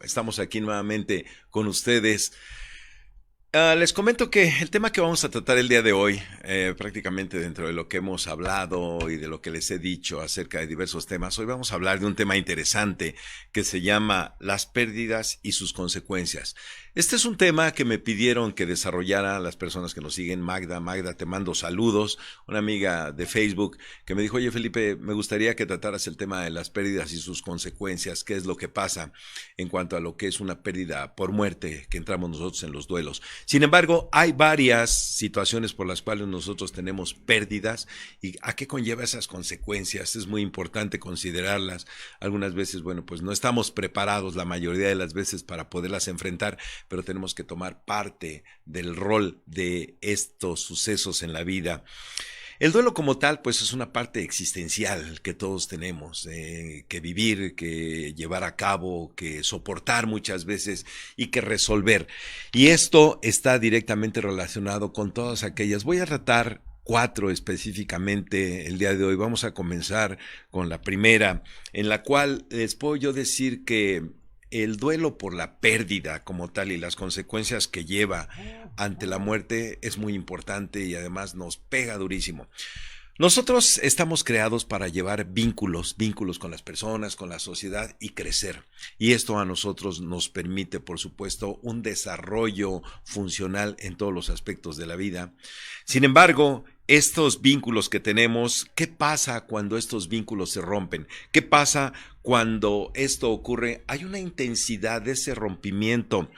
Estamos aquí nuevamente con ustedes. Les comento que el tema que vamos a tratar el día de hoy, prácticamente dentro de lo que hemos hablado y de lo que les he dicho acerca de diversos temas, hoy vamos a hablar de un tema interesante que se llama las pérdidas y sus consecuencias. Este es un tema que me pidieron que desarrollara las personas que nos siguen. Magda, te mando saludos. Una amiga de Facebook que me dijo, oye Felipe, me gustaría que trataras el tema de las pérdidas y sus consecuencias, qué es lo que pasa en cuanto a lo que es una pérdida por muerte, que entramos nosotros en los duelos. Sin embargo, hay varias situaciones por las cuales nosotros tenemos pérdidas y a qué conlleva esas consecuencias. Es muy importante considerarlas. Algunas veces, bueno, pues no estamos preparados la mayoría de las veces para poderlas enfrentar, pero tenemos que tomar parte del rol de estos sucesos en la vida. El duelo como tal, pues es una parte existencial que todos tenemos que vivir, que llevar a cabo, que soportar muchas veces y que resolver. Y esto está directamente relacionado con todas aquellas. Voy a tratar cuatro específicamente el día de hoy. Vamos a comenzar con la primera, en la cual les puedo yo decir que el duelo por la pérdida como tal y las consecuencias que lleva ante la muerte es muy importante y además nos pega durísimo. Nosotros estamos creados para llevar vínculos con las personas, con la sociedad y crecer. Y esto a nosotros nos permite, por supuesto, un desarrollo funcional en todos los aspectos de la vida. Sin embargo, estos vínculos que tenemos, ¿qué pasa cuando estos vínculos se rompen? ¿Qué pasa cuando esto ocurre? Hay una intensidad de ese rompimiento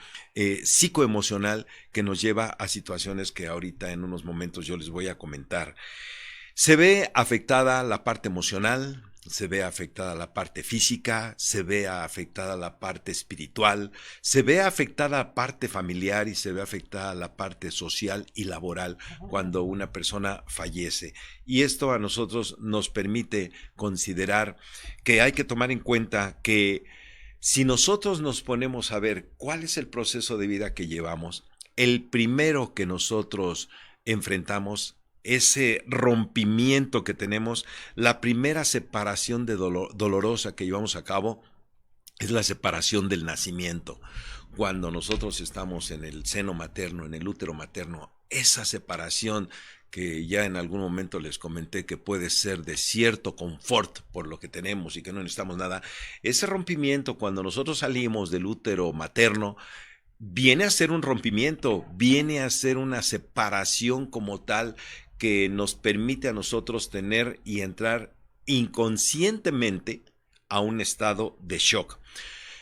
psicoemocional que nos lleva a situaciones que ahorita en unos momentos yo les voy a comentar. Se ve afectada la parte emocional, se ve afectada la parte física, se ve afectada la parte espiritual, se ve afectada la parte familiar y se ve afectada la parte social y laboral cuando una persona fallece. Y esto a nosotros nos permite considerar que hay que tomar en cuenta que si nosotros nos ponemos a ver cuál es el proceso de vida que llevamos, el primero que nosotros enfrentamos, ese rompimiento que tenemos, la primera separación dolorosa que llevamos a cabo es la separación del nacimiento. Cuando nosotros estamos en el seno materno, en el útero materno, esa separación que ya en algún momento les comenté que puede ser de cierto confort por lo que tenemos y que no necesitamos nada, ese rompimiento cuando nosotros salimos del útero materno, viene a ser un rompimiento, viene a ser una separación como tal que nos permite a nosotros tener y entrar inconscientemente a un estado de shock.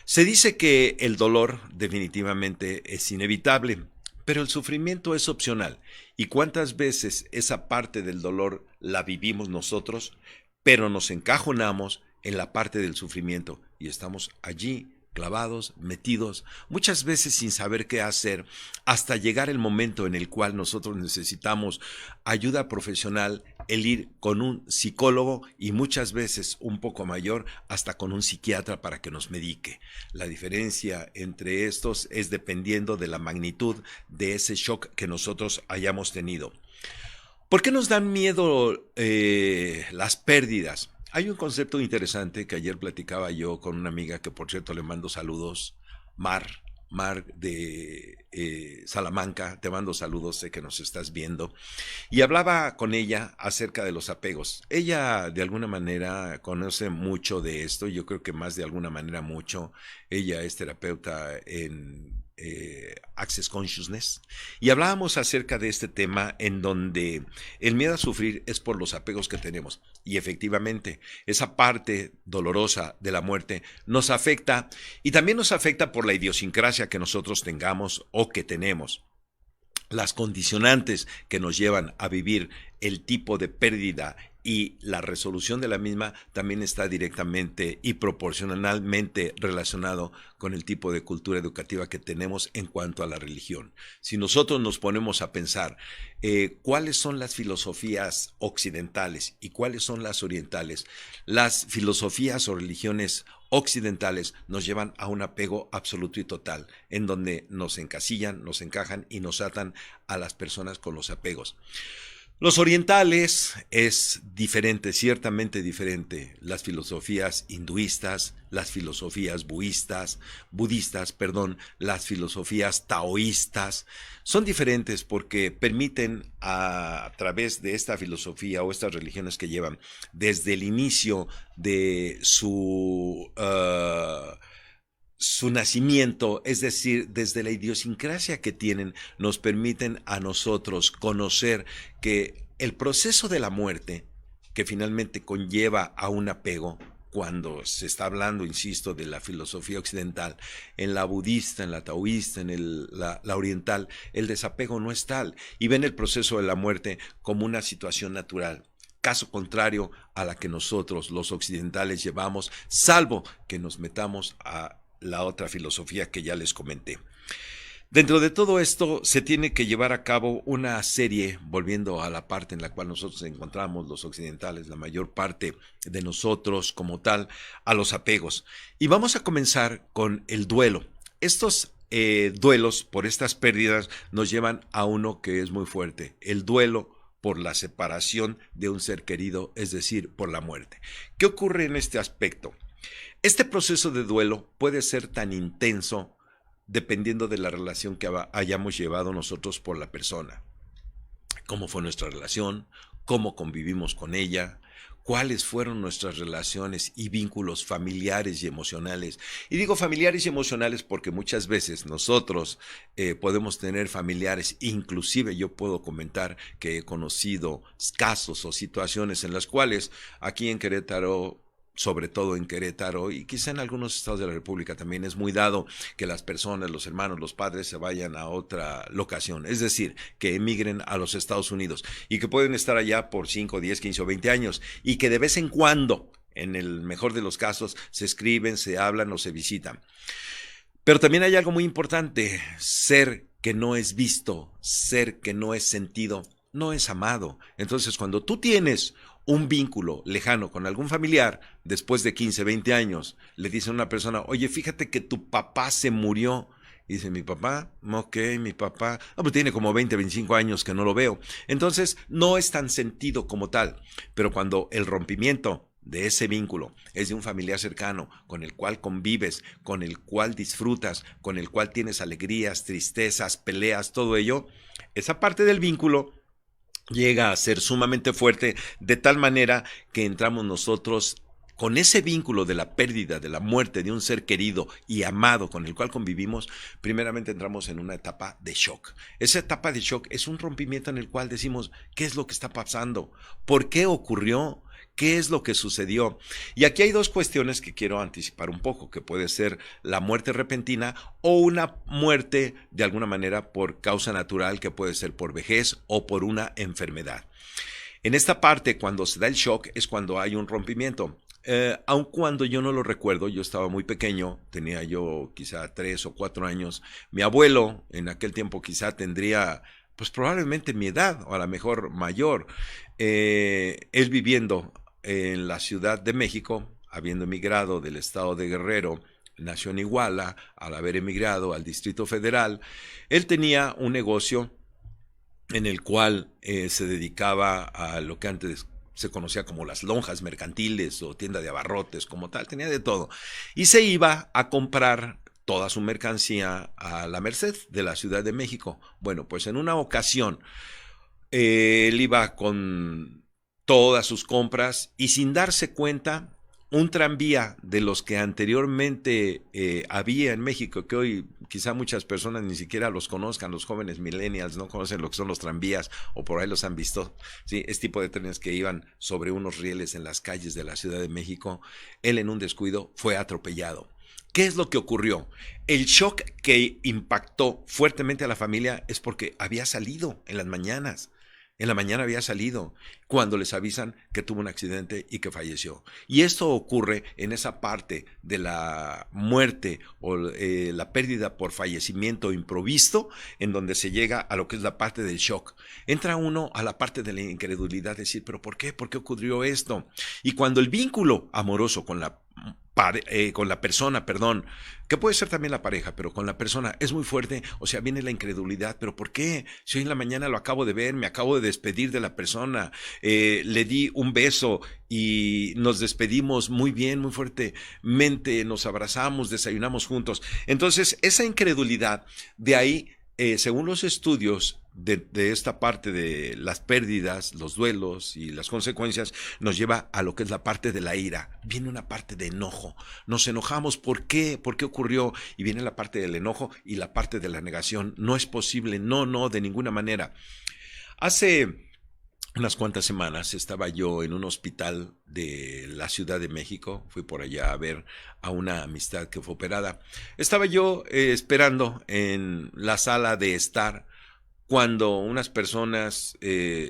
Se dice que el dolor definitivamente es inevitable, pero el sufrimiento es opcional. ¿Y cuántas veces esa parte del dolor la vivimos nosotros, pero nos encajonamos en la parte del sufrimiento y estamos allí clavados, metidos, muchas veces sin saber qué hacer, hasta llegar el momento en el cual nosotros necesitamos ayuda profesional, el ir con un psicólogo y muchas veces un poco mayor, hasta con un psiquiatra para que nos medique. La diferencia entre estos es dependiendo de la magnitud de ese shock que nosotros hayamos tenido. ¿Por qué nos dan miedo las pérdidas? Hay un concepto interesante que ayer platicaba yo con una amiga que por cierto le mando saludos, Mar de Salamanca, te mando saludos, sé que nos estás viendo, y hablaba con ella acerca de los apegos. Ella de alguna manera conoce mucho de esto, yo creo que más de alguna manera mucho. Ella es terapeuta en Access Consciousness y hablábamos acerca de este tema en donde el miedo a sufrir es por los apegos que tenemos y efectivamente esa parte dolorosa de la muerte nos afecta y también nos afecta por la idiosincrasia que nosotros tengamos o que tenemos. Las condicionantes que nos llevan a vivir el tipo de pérdida y la resolución de la misma también está directamente y proporcionalmente relacionado con el tipo de cultura educativa que tenemos en cuanto a la religión. Si nosotros nos ponemos a pensar cuáles son las filosofías occidentales y cuáles son las orientales, las filosofías o religiones occidentales nos llevan a un apego absoluto y total, en donde nos encasillan, nos encajan y nos atan a las personas con los apegos. Los orientales es diferente, ciertamente diferente. Las filosofías hinduistas, las filosofías budistas, perdón, las filosofías taoístas, son diferentes porque permiten a través de esta filosofía o estas religiones que llevan desde el inicio de su nacimiento, es decir, desde la idiosincrasia que tienen, nos permiten a nosotros conocer que el proceso de la muerte, que finalmente conlleva a un apego, cuando se está hablando, insisto, de la filosofía occidental, en la budista, en la taoísta, en la oriental, el desapego no es tal, y ven el proceso de la muerte como una situación natural. Caso contrario a la que nosotros, los occidentales, llevamos, salvo que nos metamos a la otra filosofía que ya les comenté. Dentro de todo esto se tiene que llevar a cabo una serie, volviendo a la parte en la cual nosotros encontramos los occidentales, la mayor parte de nosotros como tal, a los apegos. Y vamos a comenzar con el duelo. Estos duelos por estas pérdidas nos llevan a uno que es muy fuerte, el duelo por la separación de un ser querido, es decir, por la muerte. ¿Qué ocurre en este aspecto? Este proceso de duelo puede ser tan intenso dependiendo de la relación que hayamos llevado nosotros por la persona. Cómo fue nuestra relación, cómo convivimos con ella, cuáles fueron nuestras relaciones y vínculos familiares y emocionales. Y digo familiares y emocionales porque muchas veces nosotros podemos tener familiares, inclusive yo puedo comentar que he conocido casos o situaciones en las cuales aquí en Querétaro, sobre todo en Querétaro y quizá en algunos estados de la República también es muy dado que las personas, los hermanos, los padres se vayan a otra locación, es decir, que emigren a los Estados Unidos y que pueden estar allá por 5, 10, 15 o 20 años y que de vez en cuando, en el mejor de los casos, se escriben, se hablan o se visitan. Pero también hay algo muy importante, ser que no es visto, ser que no es sentido, no es amado. Entonces, cuando tú tienes un vínculo lejano con algún familiar, después de 15, 20 años, le dice a una persona, oye, fíjate que tu papá se murió. Y dice, ¿mi papá? Ok, mi papá. No, pues tiene como 20, 25 años que no lo veo. Entonces, no es tan sentido como tal. Pero cuando el rompimiento de ese vínculo es de un familiar cercano, con el cual convives, con el cual disfrutas, con el cual tienes alegrías, tristezas, peleas, todo ello, esa parte del vínculo llega a ser sumamente fuerte, de tal manera que entramos nosotros con ese vínculo de la pérdida, de la muerte de un ser querido y amado con el cual convivimos. Primeramente entramos en una etapa de shock. Esa etapa de shock es un rompimiento en el cual decimos, ¿qué es lo que está pasando? ¿Por qué ocurrió? ¿Qué es lo que sucedió? Y aquí hay dos cuestiones que quiero anticipar un poco, que puede ser la muerte repentina o una muerte de alguna manera por causa natural, que puede ser por vejez o por una enfermedad. En esta parte, cuando se da el shock, es cuando hay un rompimiento. Aun cuando yo no lo recuerdo, yo estaba muy pequeño, tenía yo quizá 3 o 4 años. Mi abuelo, en aquel tiempo quizá tendría, pues probablemente mi edad, o a lo mejor mayor. Él viviendo en la Ciudad de México, habiendo emigrado del estado de Guerrero, nació en Iguala, al haber emigrado al Distrito Federal, él tenía un negocio en el cual se dedicaba a lo que antes se conocía como las lonjas mercantiles o tienda de abarrotes como tal, tenía de todo. Y se iba a comprar toda su mercancía a la Merced de la Ciudad de México. Bueno, pues en una ocasión él iba con todas sus compras y sin darse cuenta, un tranvía de los que anteriormente había en México, que hoy quizá muchas personas ni siquiera los conozcan, los jóvenes millennials no conocen lo que son los tranvías o por ahí los han visto, ¿sí? Este tipo de trenes que iban sobre unos rieles en las calles de la Ciudad de México. Él en un descuido fue atropellado. ¿Qué es lo que ocurrió? El shock que impactó fuertemente a la familia es porque había salido en las mañanas. En la mañana había salido cuando les avisan que tuvo un accidente y que falleció. Y esto ocurre en esa parte de la muerte o la pérdida por fallecimiento improvisto, en donde se llega a lo que es la parte del shock. Entra uno a la parte de la incredulidad, decir, ¿pero por qué? ¿Por qué ocurrió esto? Y cuando el vínculo amoroso con la con la persona, perdón, que puede ser también la pareja, pero con la persona es muy fuerte, o sea, viene la incredulidad, pero ¿por qué? Si hoy en la mañana lo acabo de ver, me acabo de despedir de la persona, le di un beso y nos despedimos muy bien, muy fuertemente, nos abrazamos, desayunamos juntos. Entonces, esa incredulidad, de ahí, según los estudios, de esta parte de las pérdidas, los duelos y las consecuencias, nos lleva a lo que es la parte de la ira. Viene una parte de enojo. Nos enojamos. ¿Por qué? ¿Por qué ocurrió? Y viene la parte del enojo y la parte de la negación. No es posible. No, no, de ninguna manera. Hace unas cuantas semanas estaba yo en un hospital de la Ciudad de México. Fui por allá a ver a una amistad que fue operada. Estaba yo esperando en la sala de estar cuando unas personas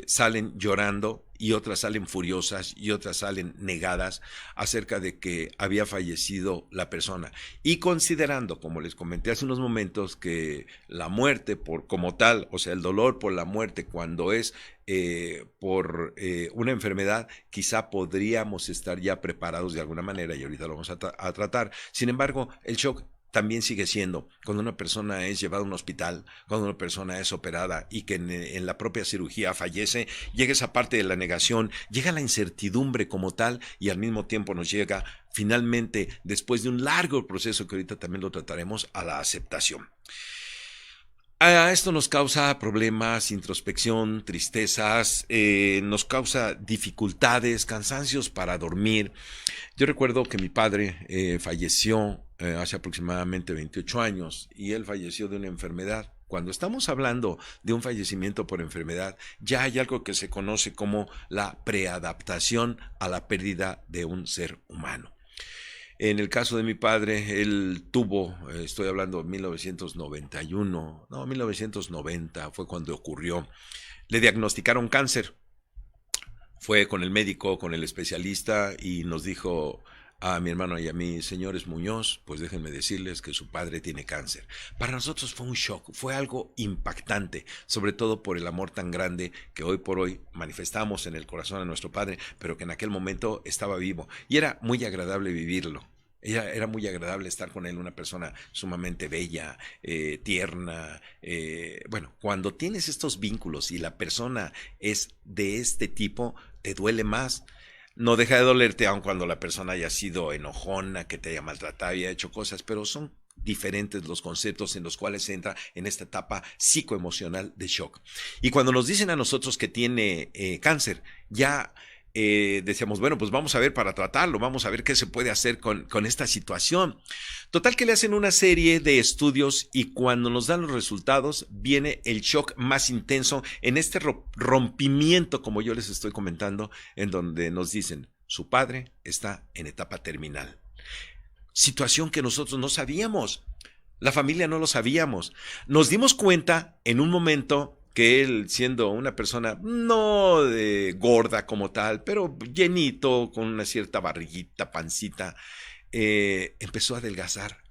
salen llorando y otras salen furiosas y otras salen negadas acerca de que había fallecido la persona. Y considerando, como les comenté hace unos momentos, que la muerte por como tal, o sea, el dolor por la muerte cuando es por una enfermedad, quizá podríamos estar ya preparados de alguna manera y ahorita lo vamos a tratar. Sin embargo, el shock también sigue siendo cuando una persona es llevada a un hospital, cuando una persona es operada y que en la propia cirugía fallece, llega esa parte de la negación, llega la incertidumbre como tal y al mismo tiempo nos llega finalmente, después de un largo proceso que ahorita también lo trataremos, a la aceptación. Esto nos causa problemas, introspección, tristezas, nos causa dificultades, cansancios para dormir. Yo recuerdo que mi padre falleció hace aproximadamente 28 años y él falleció de una enfermedad. Cuando estamos hablando de un fallecimiento por enfermedad, ya hay algo que se conoce como la preadaptación a la pérdida de un ser humano. En el caso de mi padre, él tuvo, estoy hablando de 1991, no, 1990 fue cuando ocurrió, le diagnosticaron cáncer. Fue con el médico, con el especialista y nos dijo a mi hermano y a mí, señores Muñoz, pues déjenme decirles que su padre tiene cáncer. Para nosotros fue un shock, fue algo impactante, sobre todo por el amor tan grande que hoy por hoy manifestamos en el corazón de nuestro padre, pero que en aquel momento estaba vivo y era muy agradable vivirlo. Era muy agradable estar con él, una persona sumamente bella, tierna. Bueno, cuando tienes estos vínculos y la persona es de este tipo, te duele más. No deja de dolerte aun cuando la persona haya sido enojona, que te haya maltratado y haya hecho cosas, pero son diferentes los conceptos en los cuales se entra en esta etapa psicoemocional de shock. Y cuando nos dicen a nosotros que tiene cáncer, ya decíamos, bueno, pues vamos a ver para tratarlo, vamos a ver qué se puede hacer con esta situación. Total que le hacen una serie de estudios y cuando nos dan los resultados viene el shock más intenso en este rompimiento, como yo les estoy comentando, en donde nos dicen, su padre está en etapa terminal. Situación que nosotros no sabíamos, la familia no lo sabíamos. Nos dimos cuenta en un momento que él, siendo una persona no de gorda como tal, pero llenito, con una cierta barriguita, pancita, empezó a adelgazar,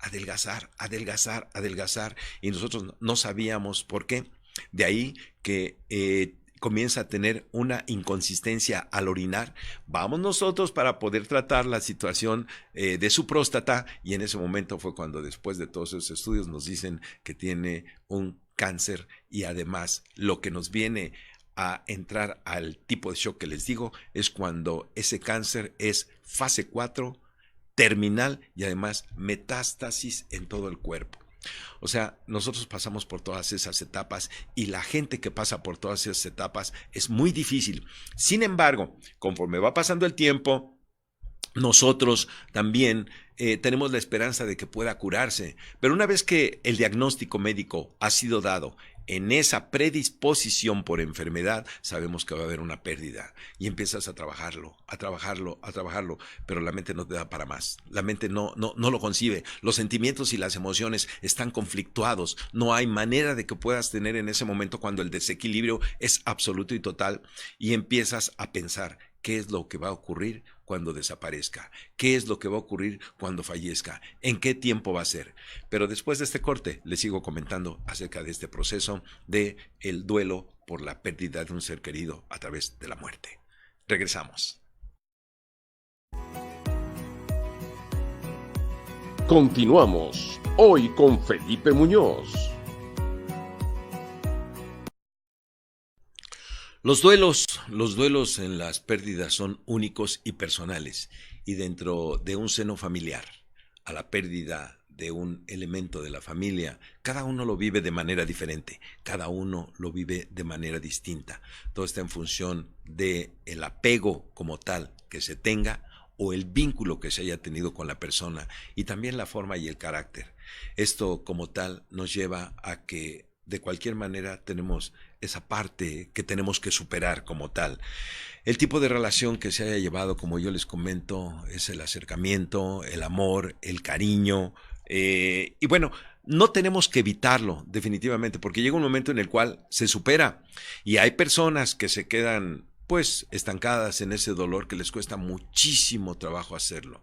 y nosotros no sabíamos por qué. De ahí que comienza a tener una inconsistencia al orinar. Vamos nosotros para poder tratar la situación de su próstata y en ese momento fue cuando después de todos esos estudios nos dicen que tiene un cáncer y además lo que nos viene a entrar al tipo de shock que les digo es cuando ese cáncer es fase 4, terminal y además metástasis en todo el cuerpo. O sea, nosotros pasamos por todas esas etapas y la gente que pasa por todas esas etapas es muy difícil. Sin embargo, conforme va pasando el tiempo, nosotros también tenemos la esperanza de que pueda curarse. Pero una vez que el diagnóstico médico ha sido dado en esa predisposición por enfermedad, sabemos que va a haber una pérdida y empiezas a trabajarlo, pero la mente no te da para más. La mente no lo concibe. Los sentimientos y las emociones están conflictuados. No hay manera de que puedas tener en ese momento cuando el desequilibrio es absoluto y total y empiezas a pensar qué es lo que va a ocurrir cuando desaparezca, qué es lo que va a ocurrir cuando fallezca, en qué tiempo va a ser. Pero después de este corte les sigo comentando acerca de este proceso de el duelo por la pérdida de un ser querido a través de la muerte. Regresamos. Continuamos hoy con Felipe Muñoz. Los duelos en las pérdidas son únicos y personales, y dentro de un seno familiar, a la pérdida de un elemento de la familia, cada uno lo vive de manera diferente, cada uno lo vive de manera distinta. Todo está en función de el apego como tal que se tenga o el vínculo que se haya tenido con la persona y también la forma y el carácter. Esto como tal nos lleva a que de cualquier manera tenemos esa parte que tenemos que superar como tal. El tipo de relación que se haya llevado, como yo les comento, es el acercamiento, el amor, el cariño. Y bueno, no tenemos que evitarlo definitivamente, porque llega un momento en el cual se supera y hay personas que se quedan pues estancadas en ese dolor que les cuesta muchísimo trabajo hacerlo.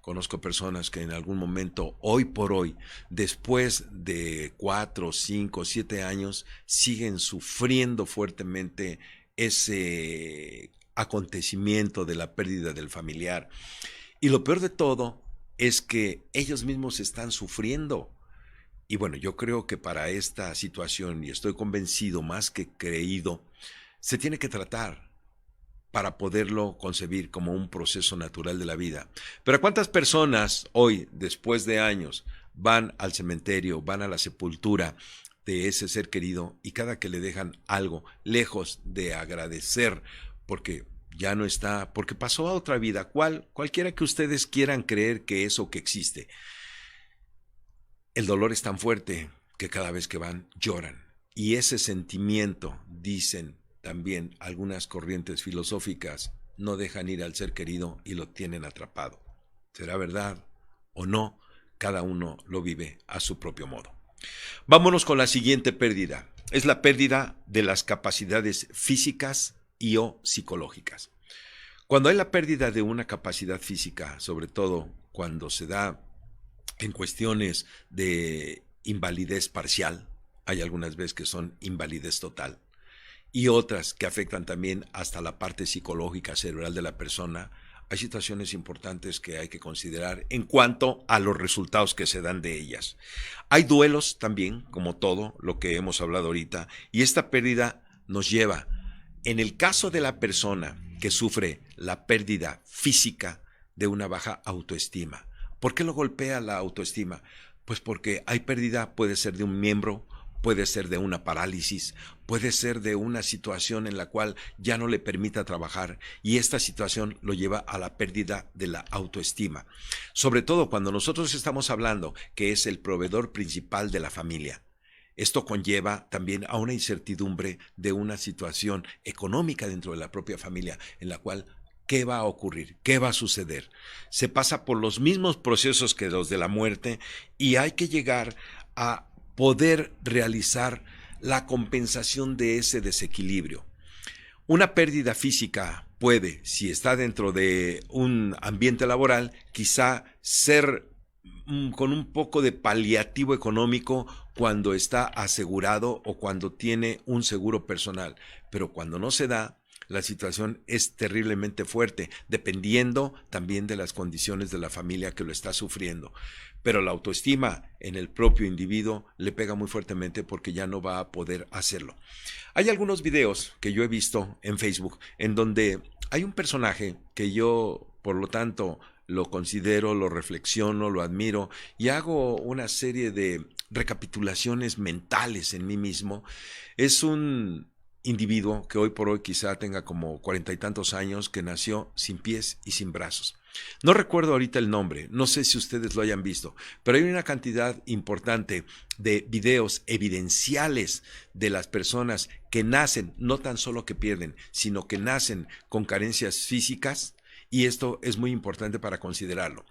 Conozco personas que en algún momento, hoy por hoy, después de 4, 5, 7 años, siguen sufriendo fuertemente ese acontecimiento de la pérdida del familiar. Y lo peor de todo es que ellos mismos están sufriendo. Y bueno, yo creo que para esta situación, y estoy convencido más que creído, se tiene que tratar para poderlo concebir como un proceso natural de la vida. Pero ¿a cuántas personas hoy, después de años, van al cementerio, van a la sepultura de ese ser querido y cada que le dejan algo, lejos de agradecer, porque ya no está, porque pasó a otra vida, cualquiera que ustedes quieran creer que es o que existe, el dolor es tan fuerte que cada vez que van lloran. Y ese sentimiento, dicen también algunas corrientes filosóficas, no dejan ir al ser querido y lo tienen atrapado. ¿Será verdad o no? Cada uno lo vive a su propio modo. Vámonos con la siguiente pérdida. Es la pérdida de las capacidades físicas y o psicológicas. Cuando hay la pérdida de una capacidad física, sobre todo cuando se da en cuestiones de invalidez parcial, hay algunas veces que son invalidez total, y otras que afectan también hasta la parte psicológica cerebral de la persona, hay situaciones importantes que hay que considerar en cuanto a los resultados que se dan de ellas. Hay duelos también, como todo lo que hemos hablado ahorita, y esta pérdida nos lleva, en el caso de la persona que sufre la pérdida física, de una baja autoestima. ¿Por qué lo golpea la autoestima? Pues porque hay pérdida, puede ser de un miembro, puede ser de una parálisis, puede ser de una situación en la cual ya no le permita trabajar y esta situación lo lleva a la pérdida de la autoestima. Sobre todo cuando nosotros estamos hablando que es el proveedor principal de la familia. Esto conlleva también a una incertidumbre de una situación económica dentro de la propia familia en la cual ¿qué va a ocurrir? ¿Qué va a suceder? Se pasa por los mismos procesos que los de la muerte y hay que llegar a poder realizar la compensación de ese desequilibrio. Una pérdida física puede, si está dentro de un ambiente laboral, quizá ser con un poco de paliativo económico cuando está asegurado o cuando tiene un seguro personal, pero cuando no se da, la situación es terriblemente fuerte, dependiendo también de las condiciones de la familia que lo está sufriendo. Pero la autoestima en el propio individuo le pega muy fuertemente porque ya no va a poder hacerlo. Hay algunos videos que yo he visto en Facebook en donde hay un personaje que yo, por lo tanto, lo considero, lo reflexiono, lo admiro y hago una serie de recapitulaciones mentales en mí mismo. Es un individuo que hoy por hoy quizá tenga como 40 y tantos años, que nació sin pies y sin brazos. No recuerdo ahorita el nombre, no sé si ustedes lo hayan visto, pero hay una cantidad importante de videos evidenciales de las personas que nacen, no tan solo que pierden, sino que nacen con carencias físicas, y esto es muy importante para considerarlo.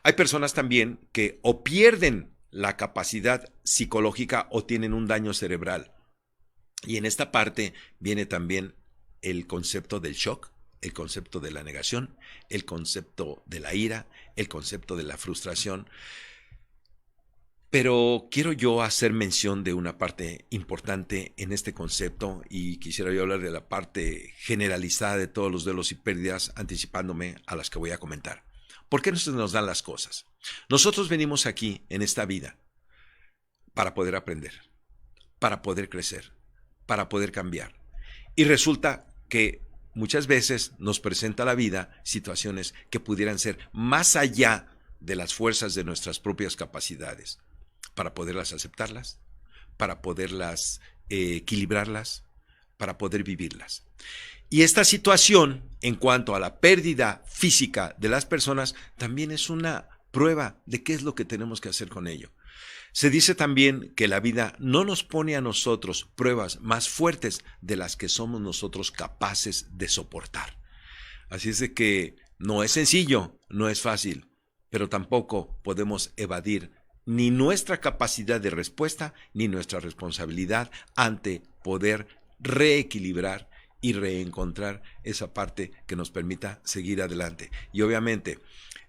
Hay personas también que o pierden la capacidad psicológica o tienen un daño cerebral. Y en esta parte viene también el concepto del shock, el concepto de la negación, el concepto de la ira, el concepto de la frustración. Pero quiero yo hacer mención de una parte importante en este concepto y quisiera yo hablar de la parte generalizada de todos los duelos y pérdidas, anticipándome a las que voy a comentar. ¿Por qué no se nos dan las cosas? Nosotros venimos aquí en esta vida para poder aprender, para poder crecer, para poder cambiar. Y resulta que muchas veces nos presenta la vida situaciones que pudieran ser más allá de las fuerzas de nuestras propias capacidades, para poderlas aceptarlas, para poderlas equilibrarlas, para poder vivirlas. Y esta situación, en cuanto a la pérdida física de las personas, también es una prueba de qué es lo que tenemos que hacer con ello. Se dice también que la vida no nos pone a nosotros pruebas más fuertes de las que somos nosotros capaces de soportar. Así es de que no es sencillo, no es fácil, pero tampoco podemos evadir ni nuestra capacidad de respuesta ni nuestra responsabilidad ante poder reequilibrar y reencontrar esa parte que nos permita seguir adelante. Y obviamente,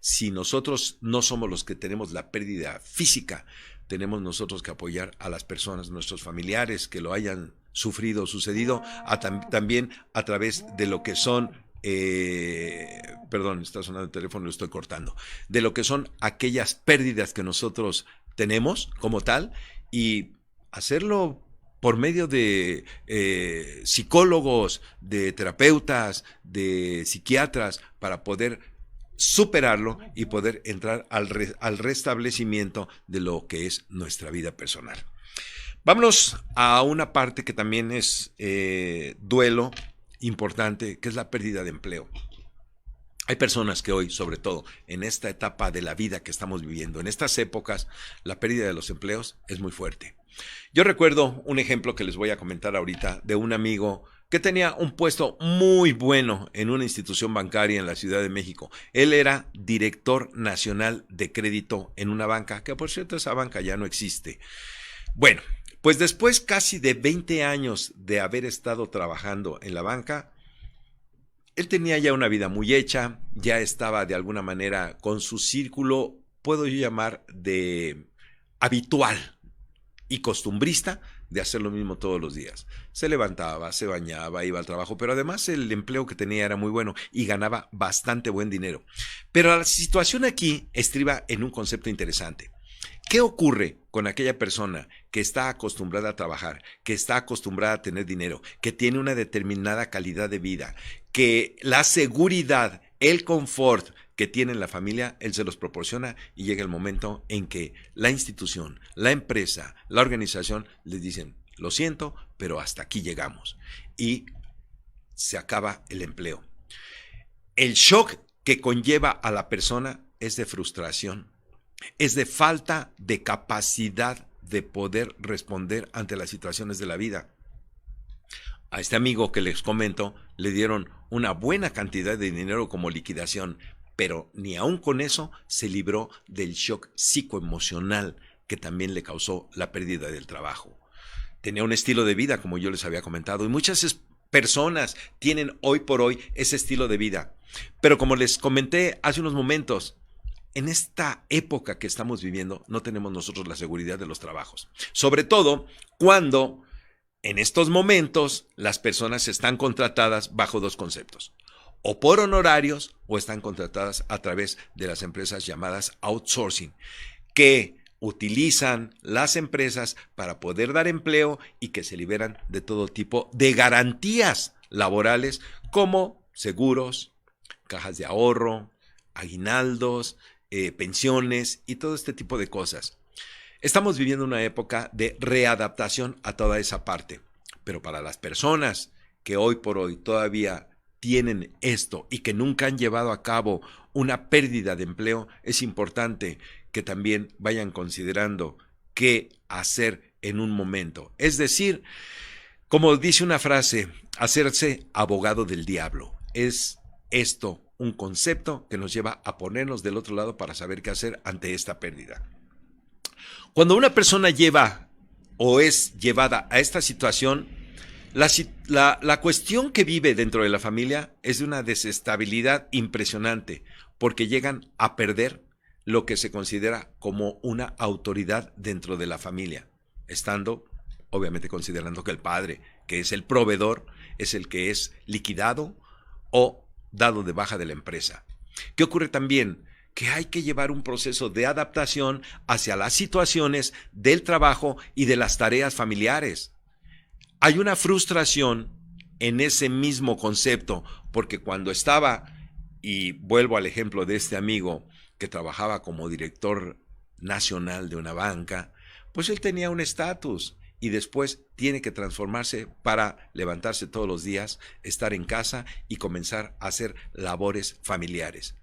si nosotros no somos los que tenemos la pérdida física, tenemos nosotros que apoyar a las personas, nuestros familiares que lo hayan sufrido o sucedido, también a través de lo que son, perdón, está sonando el teléfono, lo estoy cortando, de lo que son aquellas pérdidas que nosotros tenemos como tal, y hacerlo por medio de psicólogos, de terapeutas, de psiquiatras, para poder superarlo y poder entrar al restablecimiento de lo que es nuestra vida personal. Vámonos a una parte que también es duelo importante, que es la pérdida de empleo. Hay personas que hoy, sobre todo en esta etapa de la vida que estamos viviendo, en estas épocas, la pérdida de los empleos es muy fuerte. Yo recuerdo un ejemplo que les voy a comentar ahorita de un amigo que tenía un puesto muy bueno en una institución bancaria en la Ciudad de México. Él era director nacional de crédito en una banca, que por cierto esa banca ya no existe. Bueno, pues después casi de 20 años de haber estado trabajando en la banca, él tenía ya una vida muy hecha, ya estaba de alguna manera con su círculo, puedo yo llamar de habitual y costumbrista, de hacer lo mismo todos los días. Se levantaba, se bañaba, iba al trabajo, pero además el empleo que tenía era muy bueno y ganaba bastante buen dinero. Pero la situación aquí estriba en un concepto interesante. ¿Qué ocurre con aquella persona que está acostumbrada a trabajar, que está acostumbrada a tener dinero, que tiene una determinada calidad de vida, que la seguridad, el confort que tiene la familia, él se los proporciona y llega el momento en que la institución, la empresa, la organización les dicen, lo siento, pero hasta aquí llegamos y se acaba el empleo? El shock que conlleva a la persona es de frustración, es de falta de capacidad de poder responder ante las situaciones de la vida. A este amigo que les comento le dieron una buena cantidad de dinero como liquidación, pero ni aún con eso se libró del shock psicoemocional que también le causó la pérdida del trabajo. Tenía un estilo de vida, como yo les había comentado, y muchas personas tienen hoy por hoy ese estilo de vida. Pero como les comenté hace unos momentos, en esta época que estamos viviendo no tenemos nosotros la seguridad de los trabajos. Sobre todo cuando en estos momentos las personas están contratadas bajo dos conceptos: o por honorarios o están contratadas a través de las empresas llamadas outsourcing, que utilizan las empresas para poder dar empleo y que se liberan de todo tipo de garantías laborales como seguros, cajas de ahorro, aguinaldos, pensiones y todo este tipo de cosas. Estamos viviendo una época de readaptación a toda esa parte, pero para las personas que hoy por hoy todavía tienen esto y que nunca han llevado a cabo una pérdida de empleo, es importante que también vayan considerando qué hacer en un momento. Es decir, como dice una frase, hacerse abogado del diablo. Es esto un concepto que nos lleva a ponernos del otro lado para saber qué hacer ante esta pérdida. Cuando una persona lleva o es llevada a esta situación, la cuestión que vive dentro de la familia es de una desestabilidad impresionante, porque llegan a perder lo que se considera como una autoridad dentro de la familia, estando obviamente considerando que el padre, que es el proveedor, es el que es liquidado o dado de baja de la empresa. ¿Qué ocurre también? que hay que llevar un proceso de adaptación hacia las situaciones del trabajo y de las tareas familiares. Hay una frustración en ese mismo concepto, porque cuando estaba, y vuelvo al ejemplo de este amigo que trabajaba como director nacional de una banca, pues él tenía un estatus y después tiene que transformarse para levantarse todos los días, estar en casa y comenzar a hacer labores familiares.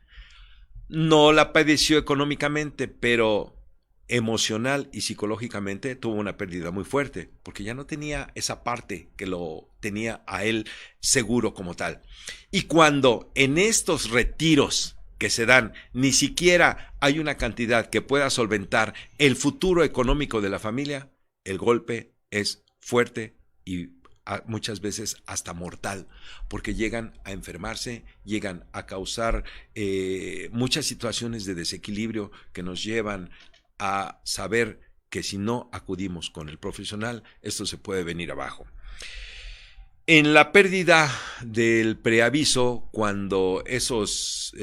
No la padeció económicamente, pero emocional y psicológicamente tuvo una pérdida muy fuerte, porque ya no tenía esa parte que lo tenía a él seguro como tal. Y cuando en estos retiros que se dan, ni siquiera hay una cantidad que pueda solventar el futuro económico de la familia, el golpe es fuerte y muchas veces hasta mortal, porque llegan a enfermarse, llegan a causar muchas situaciones de desequilibrio que nos llevan a saber que si no acudimos con el profesional, esto se puede venir abajo. En la pérdida del preaviso, cuando esos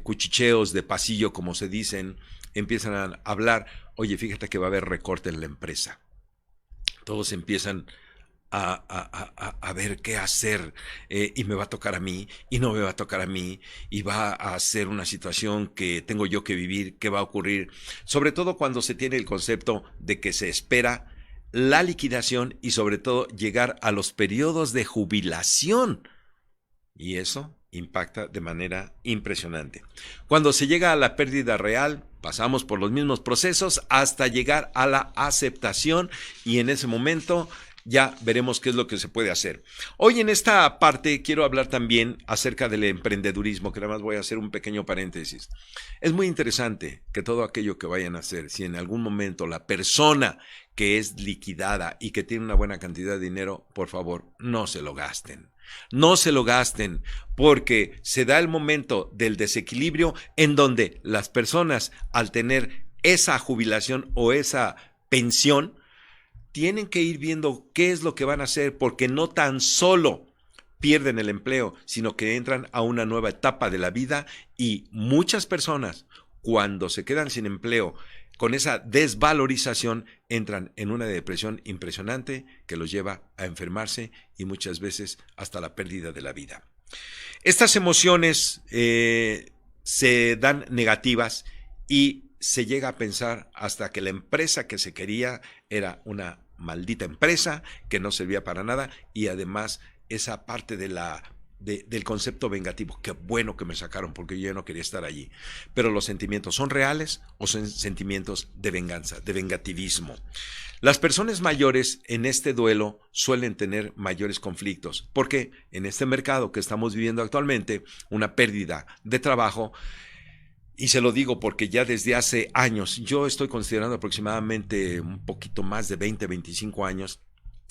cuchicheos de pasillo, como se dicen, empiezan a hablar, oye, fíjate que va a haber recorte en la empresa. Todos empiezan a ver qué hacer, y me va a tocar a mí, y no me va a tocar a mí, y va a ser una situación que tengo yo que vivir, qué va a ocurrir, sobre todo cuando se tiene el concepto de que se espera la liquidación y sobre todo llegar a los periodos de jubilación, y eso impacta de manera impresionante. Cuando se llega a la pérdida real, pasamos por los mismos procesos hasta llegar a la aceptación y en ese momento ya veremos qué es lo que se puede hacer. Hoy en esta parte quiero hablar también acerca del emprendedurismo, que nada más voy a hacer un pequeño paréntesis. Es muy interesante que todo aquello que vayan a hacer, si en algún momento la persona que es liquidada y que tiene una buena cantidad de dinero, por favor, no se lo gasten. No se lo gasten, porque se da el momento del desequilibrio en donde las personas, al tener esa jubilación o esa pensión, tienen que ir viendo qué es lo que van a hacer, porque no tan solo pierden el empleo, sino que entran a una nueva etapa de la vida y muchas personas, cuando se quedan sin empleo, con esa desvalorización, entran en una depresión impresionante que los lleva a enfermarse y muchas veces hasta la pérdida de la vida. Estas emociones se dan negativas y se llega a pensar hasta que la empresa que se quería era una maldita empresa que no servía para nada y además esa parte del concepto vengativo. Qué bueno que me sacaron porque yo no quería estar allí. Pero los sentimientos son reales o son sentimientos de venganza, de vengativismo. Las personas mayores en este duelo suelen tener mayores conflictos porque en este mercado que estamos viviendo actualmente, una pérdida de trabajo, y se lo digo porque ya desde hace años, yo estoy considerando aproximadamente un poquito más de 20, 25 años,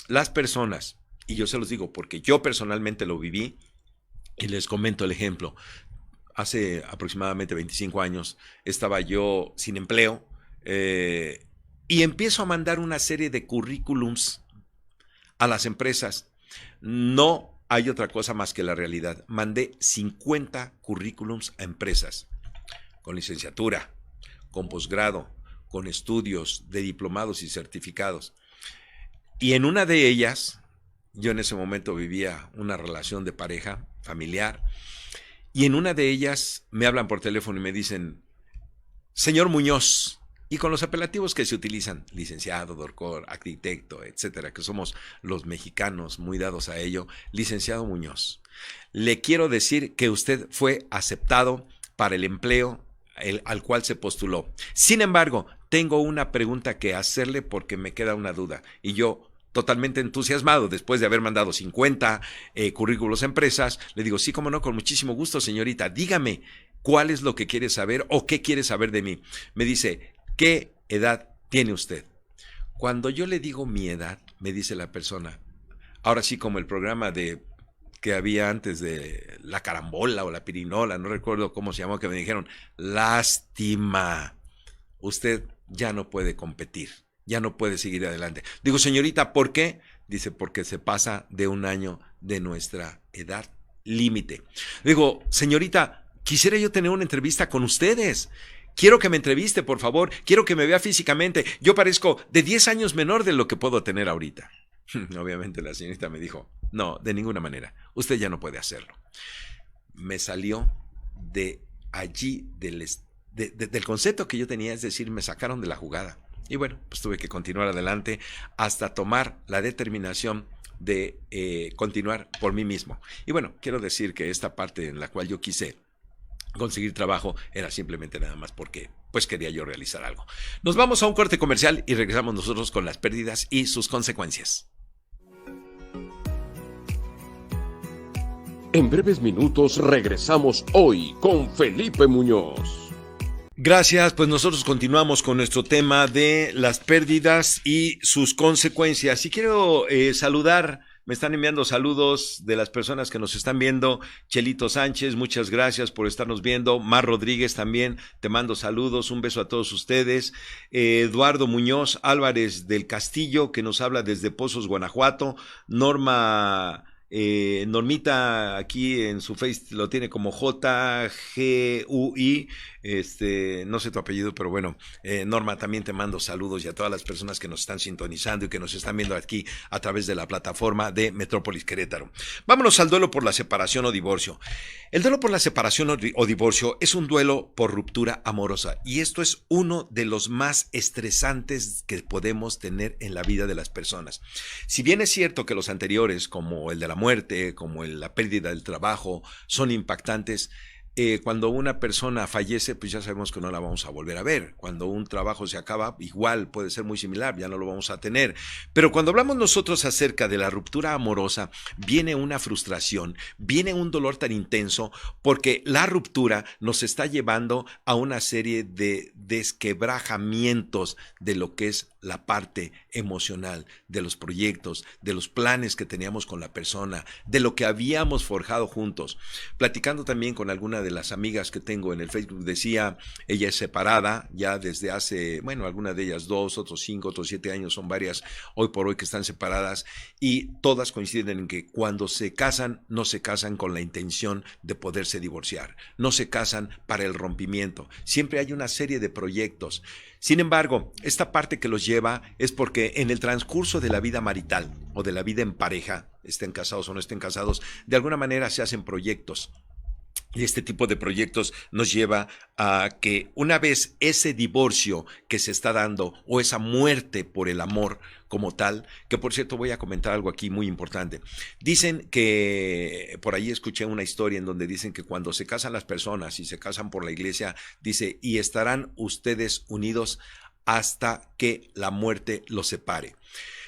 las personas, y yo se los digo porque yo personalmente lo viví, y les comento el ejemplo. Hace aproximadamente 25 años estaba yo sin empleo y empiezo a mandar una serie de currículums a las empresas. No hay otra cosa más que la realidad. Mandé 50 currículums a empresas con licenciatura, con posgrado, con estudios de diplomados y certificados. Y en una de ellas, yo en ese momento vivía una relación de pareja familiar, y en una de ellas me hablan por teléfono y me dicen, señor Muñoz, y con los apelativos que se utilizan, licenciado, doctor, arquitecto, etcétera, que somos los mexicanos muy dados a ello, licenciado Muñoz, le quiero decir que usted fue aceptado para el empleo al cual se postuló. Sin embargo, tengo una pregunta que hacerle porque me queda una duda. Y yo, totalmente entusiasmado, después de haber mandado 50 currículos a empresas, le digo, sí, cómo no, con muchísimo gusto, señorita, dígame, ¿cuál es lo que quiere saber o qué quiere saber de mí? Me dice, ¿qué edad tiene usted? Cuando yo le digo mi edad, me dice la persona, ahora sí, como el programa que había antes de la carambola o la pirinola, no recuerdo cómo se llamó, que me dijeron, lástima, usted ya no puede competir, ya no puede seguir adelante. Digo, señorita, ¿por qué? Dice, porque se pasa de un año de nuestra edad límite. Digo, señorita, Quisiera yo tener una entrevista con ustedes. Quiero que me entreviste, por favor. Quiero que me vea físicamente. Yo parezco de 10 años menor de lo que puedo tener ahorita. Obviamente la señorita me dijo, no, de ninguna manera. Usted ya no puede hacerlo. Me salió de allí, del concepto que yo tenía, es decir, me sacaron de la jugada. Y bueno, pues tuve que continuar adelante hasta tomar la determinación de continuar por mí mismo. Y bueno, quiero decir que esta parte en la cual yo quise conseguir trabajo era simplemente nada más porque pues quería yo realizar algo. Nos vamos a un corte comercial y regresamos nosotros con las pérdidas y sus consecuencias. En breves minutos regresamos hoy con Felipe Muñoz. Gracias, pues nosotros continuamos con nuestro tema de las pérdidas y sus consecuencias. Y quiero saludar, me están enviando saludos de las personas que nos están viendo. Chelito Sánchez, muchas gracias por estarnos viendo. Mar Rodríguez también, te mando saludos, un beso a todos ustedes. Eduardo Muñoz Álvarez del Castillo, que nos habla desde Pozos, Guanajuato. Normita aquí en su face lo tiene como JGUI, no sé tu apellido, pero bueno, Norma, también te mando saludos y a todas las personas que nos están sintonizando y que nos están viendo aquí a través de la plataforma de Metrópolis Querétaro. Vámonos al duelo por la separación o divorcio. El duelo por la separación o divorcio es un duelo por ruptura amorosa y esto es uno de los más estresantes que podemos tener en la vida de las personas. Si bien es cierto que los anteriores, como el de la muerte, como la pérdida del trabajo, son impactantes, cuando una persona fallece, pues ya sabemos que no la vamos a volver a ver. Cuando un trabajo se acaba, igual puede ser muy similar, ya no lo vamos a tener. Pero cuando hablamos nosotros acerca de la ruptura amorosa, viene una frustración, viene un dolor tan intenso, porque la ruptura nos está llevando a una serie de desquebrajamientos de lo que es la parte emocional, de los proyectos, de los planes que teníamos con la persona, de lo que habíamos forjado juntos. Platicando también con alguna de las amigas que tengo en el Facebook, decía, ella es separada ya desde hace, bueno, algunas de ellas 2, otros 5, otros 7 años, son varias hoy por hoy que están separadas y todas coinciden en que cuando se casan, no se casan con la intención de poderse divorciar, no se casan para el rompimiento, siempre hay una serie de proyectos. Sin embargo, esta parte que los lleva es porque en el transcurso de la vida marital o de la vida en pareja, estén casados o no estén casados, de alguna manera se hacen proyectos. Y este tipo de proyectos nos lleva a que una vez ese divorcio que se está dando o esa muerte por el amor como tal, que por cierto voy a comentar algo aquí muy importante. Dicen que, por ahí escuché una historia en donde dicen que cuando se casan las personas y se casan por la iglesia, dice, y estarán ustedes unidos hasta que la muerte los separe.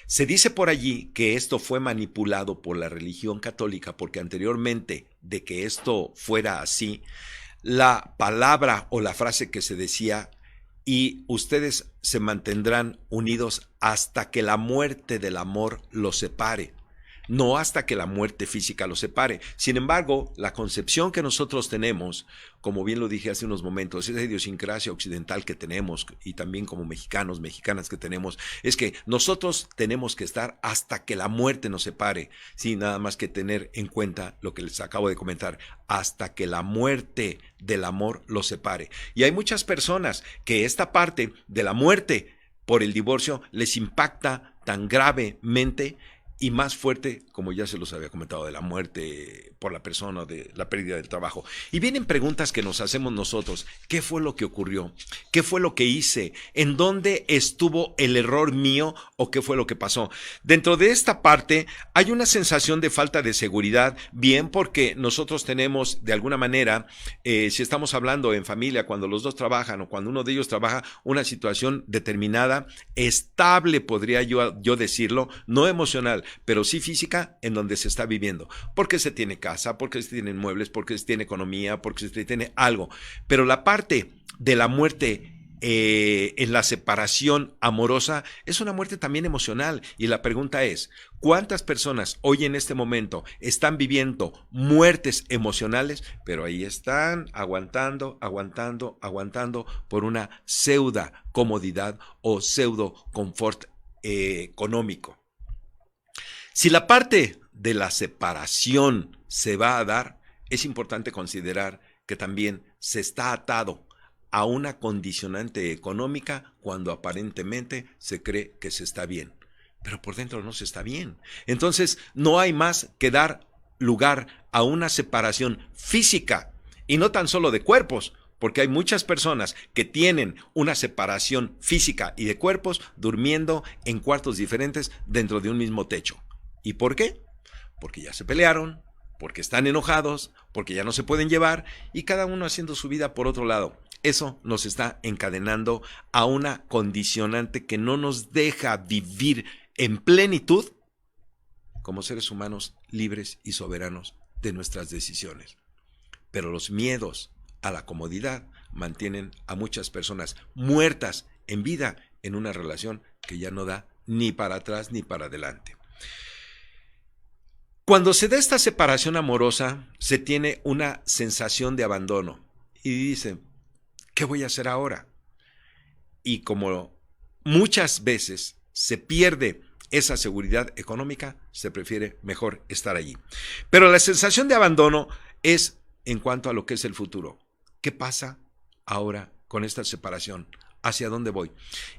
Se dice por allí que esto fue manipulado por la religión católica porque anteriormente de que esto fuera así, la palabra o la frase que se decía, y ustedes se mantendrán unidos hasta que la muerte del amor los separe, no hasta que la muerte física los separe. Sin embargo, la concepción que nosotros tenemos, como bien lo dije hace unos momentos, esa idiosincrasia occidental que tenemos y también como mexicanos, mexicanas que tenemos, es que nosotros tenemos que estar hasta que la muerte nos separe, sin nada más que tener en cuenta lo que les acabo de comentar, hasta que la muerte del amor los separe. Y hay muchas personas que esta parte de la muerte por el divorcio les impacta tan gravemente y más fuerte, como ya se los había comentado, de la muerte por la persona, de la pérdida del trabajo. Y vienen preguntas que nos hacemos nosotros. ¿Qué fue lo que ocurrió? ¿Qué fue lo que hice? ¿En dónde estuvo el error mío o qué fue lo que pasó? Dentro de esta parte hay una sensación de falta de seguridad, bien porque nosotros tenemos de alguna manera, si estamos hablando en familia, cuando los dos trabajan o cuando uno de ellos trabaja, una situación determinada, estable, podría yo decirlo, no emocional, pero sí física, en donde se está viviendo, porque se tiene casa, porque se tienen muebles, porque se tiene economía, porque se tiene algo, pero la parte de la muerte en la separación amorosa es una muerte también emocional, y la pregunta es, ¿cuántas personas hoy en este momento están viviendo muertes emocionales, pero ahí están aguantando por una pseudo comodidad o pseudo confort económico? Si la parte de la separación se va a dar, es importante considerar que también se está atado a una condicionante económica cuando aparentemente se cree que se está bien, pero por dentro no se está bien. Entonces no hay más que dar lugar a una separación física y no tan solo de cuerpos, porque hay muchas personas que tienen una separación física y de cuerpos durmiendo en cuartos diferentes dentro de un mismo techo. ¿Y por qué? Porque ya se pelearon, porque están enojados, porque ya no se pueden llevar y cada uno haciendo su vida por otro lado. Eso nos está encadenando a una condicionante que no nos deja vivir en plenitud como seres humanos libres y soberanos de nuestras decisiones. Pero los miedos a la comodidad mantienen a muchas personas muertas en vida en una relación que ya no da ni para atrás ni para adelante. Cuando se da esta separación amorosa, se tiene una sensación de abandono y dice, ¿qué voy a hacer ahora? Y como muchas veces se pierde esa seguridad económica, se prefiere mejor estar allí. Pero la sensación de abandono es en cuanto a lo que es el futuro. ¿Qué pasa ahora con esta separación? ¿Hacia dónde voy?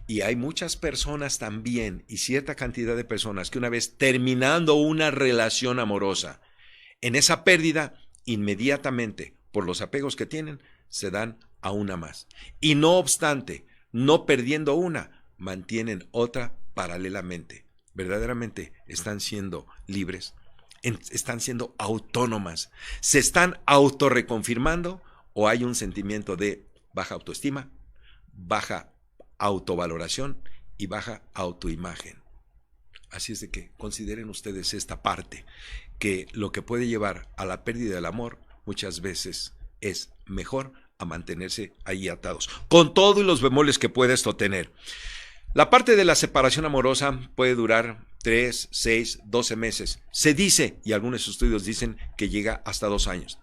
Y hay muchas personas también, y cierta cantidad de personas, que una vez terminando una relación amorosa, en esa pérdida, inmediatamente, por los apegos que tienen, se dan a una más. Y no obstante, no perdiendo una, mantienen otra paralelamente. Verdaderamente están siendo libres, están siendo autónomas, se están autorreconfirmando o hay un sentimiento de baja autoestima, baja autovaloración y baja autoimagen. Así es de que consideren ustedes esta parte, que lo que puede llevar a la pérdida del amor muchas veces es mejor a mantenerse ahí atados, con todo y los bemoles que puede esto tener. La parte de la separación amorosa puede durar 3, 6, 12 meses. Se dice, y algunos estudios dicen, que llega hasta 2 años.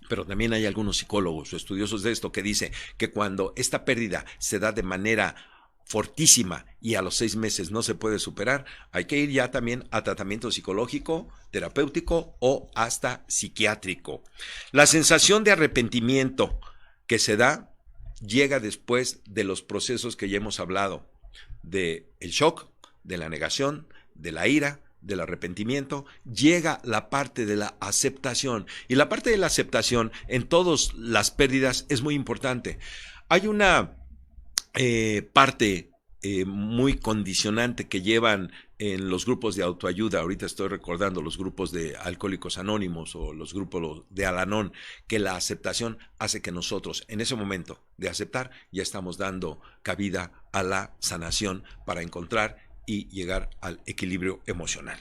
Pero también hay algunos psicólogos o estudiosos de esto que dicen que cuando esta pérdida se da de manera fortísima y a los 6 meses no se puede superar, hay que ir ya también a tratamiento psicológico, terapéutico o hasta psiquiátrico. La sensación de arrepentimiento que se da llega después de los procesos que ya hemos hablado, del shock, de la negación, de la ira, del arrepentimiento, llega la parte de la aceptación. Y la parte de la aceptación en todas las pérdidas es muy importante. Hay una parte muy condicionante que llevan en los grupos de autoayuda. Ahorita estoy recordando los grupos de Alcohólicos Anónimos o los grupos de Al-Anon, que la aceptación hace que nosotros en ese momento de aceptar ya estamos dando cabida a la sanación para encontrar y llegar al equilibrio emocional.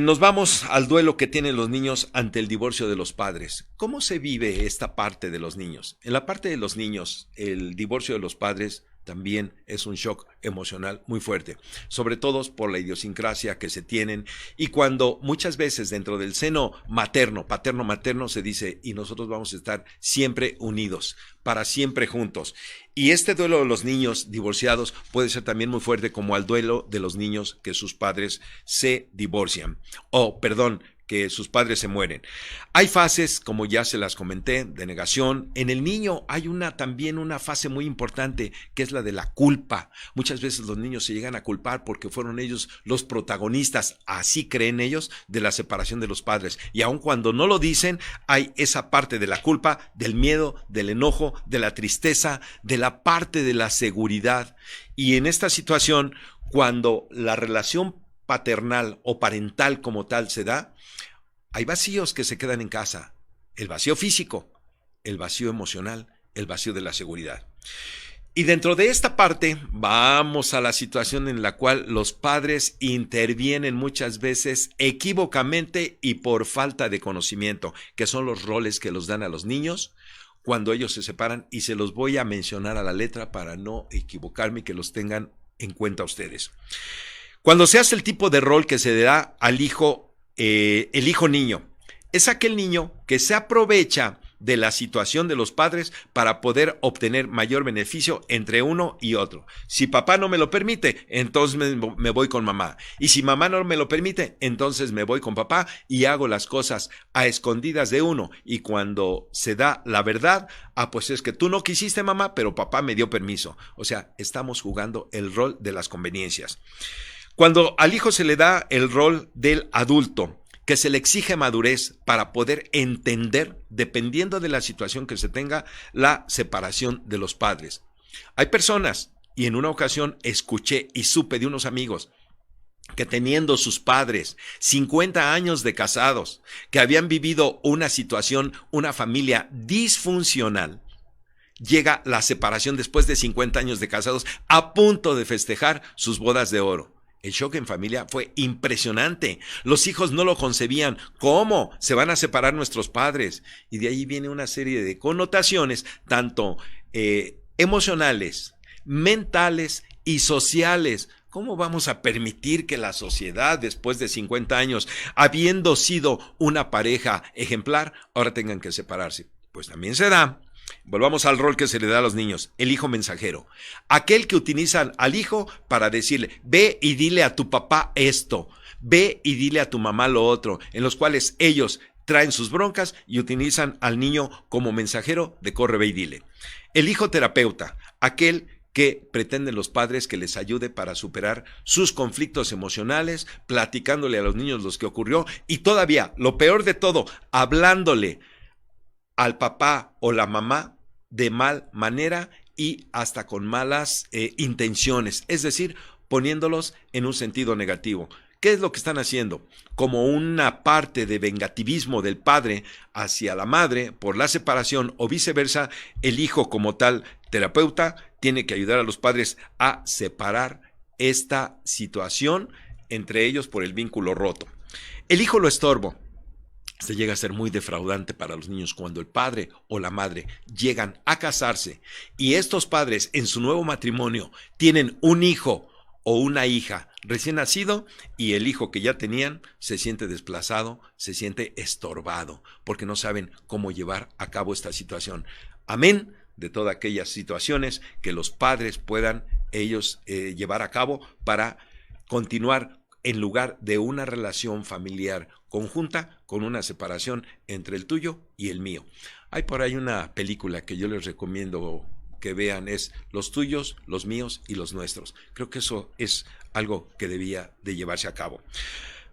Nos vamos al duelo que tienen los niños ante el divorcio de los padres. ¿Cómo se vive esta parte de los niños? En la parte de los niños, el divorcio de los padres también es un shock emocional muy fuerte, sobre todo por la idiosincrasia que se tienen y cuando muchas veces dentro del seno materno, paterno-materno se dice y nosotros vamos a estar siempre unidos, para siempre juntos. Y este duelo de los niños divorciados puede ser también muy fuerte como al duelo de los niños que sus padres se divorcian, que sus padres se mueren. Hay fases, como ya se las comenté, de negación. En el niño hay también una fase muy importante, que es la de la culpa. Muchas veces los niños se llegan a culpar porque fueron ellos los protagonistas, así creen ellos, de la separación de los padres. Y aun cuando no lo dicen, hay esa parte de la culpa, del miedo, del enojo, de la tristeza, de la parte de la seguridad. Y en esta situación, cuando la relación paternal o parental como tal se da, hay vacíos que se quedan en casa, el vacío físico, el vacío emocional, el vacío de la seguridad. Y dentro de esta parte vamos a la situación en la cual los padres intervienen muchas veces equívocamente y por falta de conocimiento, que son los roles que los dan a los niños cuando ellos se separan, y se los voy a mencionar a la letra para no equivocarme y que los tengan en cuenta ustedes. Cuando se hace el tipo de rol que se le da al hijo, el hijo niño, es aquel niño que se aprovecha de la situación de los padres para poder obtener mayor beneficio entre uno y otro. Si papá no me lo permite, entonces me voy con mamá. Y si mamá no me lo permite, entonces me voy con papá y hago las cosas a escondidas de uno. Y cuando se da la verdad, pues es que tú no quisiste, mamá, pero papá me dio permiso. O sea, estamos jugando el rol de las conveniencias. Cuando al hijo se le da el rol del adulto, que se le exige madurez para poder entender, dependiendo de la situación que se tenga, la separación de los padres. Hay personas, y en una ocasión escuché y supe de unos amigos, que teniendo sus padres 50 años de casados, que habían vivido una situación, una familia disfuncional, llega la separación después de 50 años de casados, a punto de festejar sus bodas de oro. El shock en familia fue impresionante. Los hijos no lo concebían. ¿Cómo se van a separar nuestros padres? Y de ahí viene una serie de connotaciones, tanto emocionales, mentales y sociales. ¿Cómo vamos a permitir que la sociedad, después de 50 años, habiendo sido una pareja ejemplar, ahora tengan que separarse? Pues también se da. Volvamos al rol que se le da a los niños, el hijo mensajero. Aquel que utilizan al hijo para decirle, ve y dile a tu papá esto, ve y dile a tu mamá lo otro, en los cuales ellos traen sus broncas y utilizan al niño como mensajero de corre, ve y dile. El hijo terapeuta, aquel que pretenden los padres que les ayude para superar sus conflictos emocionales, platicándole a los niños lo que ocurrió y todavía, lo peor de todo, hablándole al papá o la mamá de mal manera y hasta con malas intenciones, es decir, poniéndolos en un sentido negativo. ¿Qué es lo que están haciendo? Como una parte de vengativismo del padre hacia la madre por la separación o viceversa, el hijo como tal terapeuta tiene que ayudar a los padres a separar esta situación entre ellos por el vínculo roto. El hijo lo estorbo. Se llega a ser muy defraudante para los niños cuando el padre o la madre llegan a casarse y estos padres en su nuevo matrimonio tienen un hijo o una hija recién nacido y el hijo que ya tenían se siente desplazado, se siente estorbado porque no saben cómo llevar a cabo esta situación. Amén de todas aquellas situaciones que los padres puedan ellos llevar a cabo para continuar en lugar de una relación familiar conjunta con una separación entre el tuyo y el mío. Hay por ahí una película que yo les recomiendo que vean, es Los tuyos, los míos y los nuestros. Creo que eso es algo que debía de llevarse a cabo.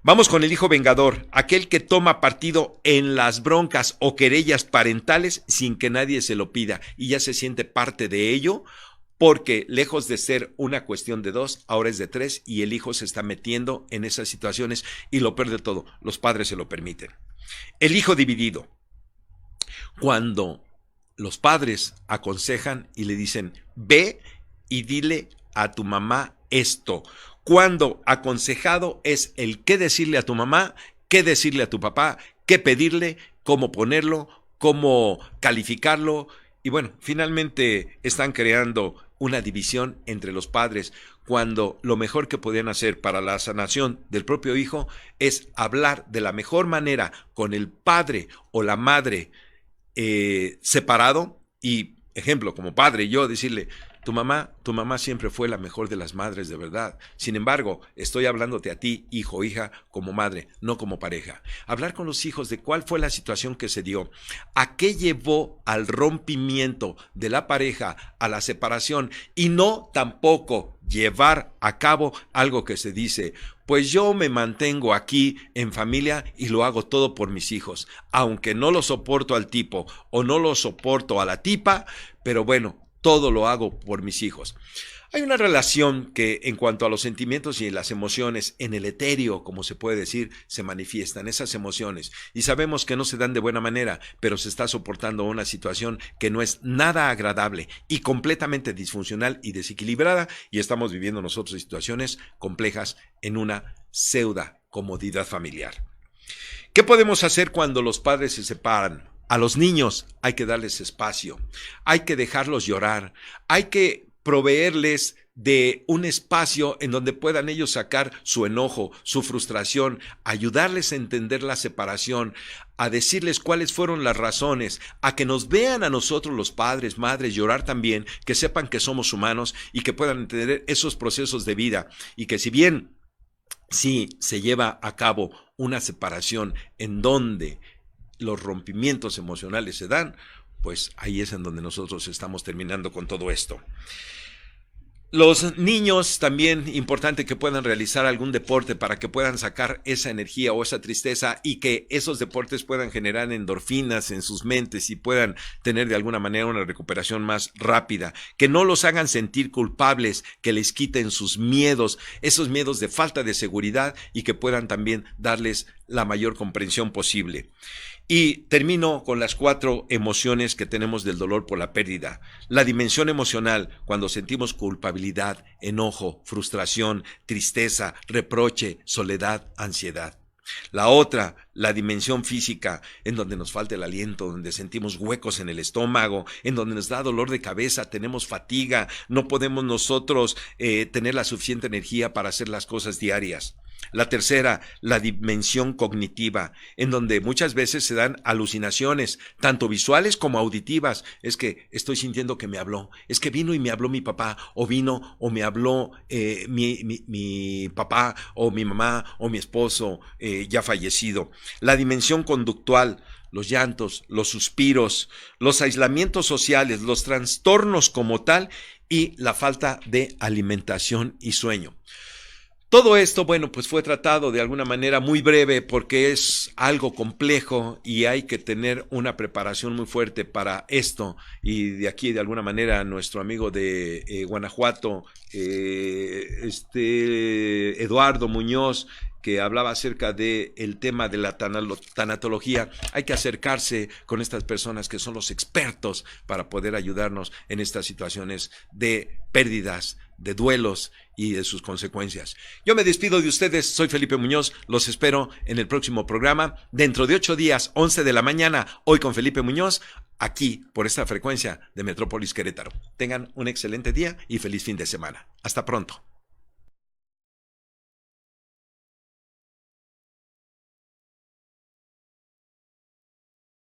Vamos con el hijo vengador, aquel que toma partido en las broncas o querellas parentales sin que nadie se lo pida y ya se siente parte de ello, porque lejos de ser una cuestión de dos, ahora es de tres y el hijo se está metiendo en esas situaciones y lo peor de todo, los padres se lo permiten. El hijo dividido. Cuando los padres aconsejan y le dicen, ve y dile a tu mamá esto. Cuando aconsejado es el qué decirle a tu mamá, qué decirle a tu papá, qué pedirle, cómo ponerlo, cómo calificarlo. Y bueno, finalmente están creando una división entre los padres cuando lo mejor que podían hacer para la sanación del propio hijo es hablar de la mejor manera con el padre o la madre separado y, ejemplo, como padre, yo decirle, tu mamá siempre fue la mejor de las madres de verdad. Sin embargo, estoy hablándote a ti, hijo o hija, como madre, no como pareja. Hablar con los hijos de cuál fue la situación que se dio, a qué llevó al rompimiento de la pareja, a la separación, y no tampoco llevar a cabo algo que se dice, pues yo me mantengo aquí en familia y lo hago todo por mis hijos, aunque no lo soporto al tipo o no lo soporto a la tipa, pero bueno, todo lo hago por mis hijos. Hay una relación que en cuanto a los sentimientos y las emociones, en el etéreo, como se puede decir, se manifiestan esas emociones. Y sabemos que no se dan de buena manera, pero se está soportando una situación que no es nada agradable y completamente disfuncional y desequilibrada. Y estamos viviendo nosotros situaciones complejas en una pseudo comodidad familiar. ¿Qué podemos hacer cuando los padres se separan? A los niños hay que darles espacio, hay que dejarlos llorar, hay que proveerles de un espacio en donde puedan ellos sacar su enojo, su frustración, ayudarles a entender la separación, a decirles cuáles fueron las razones, a que nos vean a nosotros los padres, madres llorar también, que sepan que somos humanos y que puedan entender esos procesos de vida y que si bien sí se lleva a cabo una separación en donde los rompimientos emocionales se dan, pues ahí es en donde nosotros estamos terminando con todo esto. Los niños también, importante que puedan realizar algún deporte para que puedan sacar esa energía o esa tristeza y que esos deportes puedan generar endorfinas en sus mentes y puedan tener de alguna manera una recuperación más rápida. Que no los hagan sentir culpables, que les quiten sus miedos, esos miedos de falta de seguridad y que puedan también darles la mayor comprensión posible. Y termino con las 4 emociones que tenemos del dolor por la pérdida. La dimensión emocional, cuando sentimos culpabilidad, enojo, frustración, tristeza, reproche, soledad, ansiedad. La otra, la dimensión física, en donde nos falta el aliento, donde sentimos huecos en el estómago, en donde nos da dolor de cabeza, tenemos fatiga, no podemos nosotros tener la suficiente energía para hacer las cosas diarias. La tercera, la dimensión cognitiva, en donde muchas veces se dan alucinaciones, tanto visuales como auditivas. Es que estoy sintiendo que me habló, es que vino y me habló mi papá, o vino o me habló mi papá, o mi mamá, o mi esposo ya fallecido. La dimensión conductual, los llantos, los suspiros, los aislamientos sociales, los trastornos como tal y la falta de alimentación y sueño. Todo esto, bueno, pues fue tratado de alguna manera muy breve porque es algo complejo y hay que tener una preparación muy fuerte para esto. Y de aquí, de alguna manera, nuestro amigo de Guanajuato, Eduardo Muñoz, que hablaba acerca del tema de la tanatología, hay que acercarse con estas personas que son los expertos para poder ayudarnos en estas situaciones de pérdidas, de duelos y de sus consecuencias. Yo me despido de ustedes, soy Felipe Muñoz, los espero en el próximo programa, dentro de 8 días, 11 de la mañana, hoy con Felipe Muñoz, aquí por esta frecuencia de Metrópolis Querétaro. Tengan un excelente día y feliz fin de semana. Hasta pronto.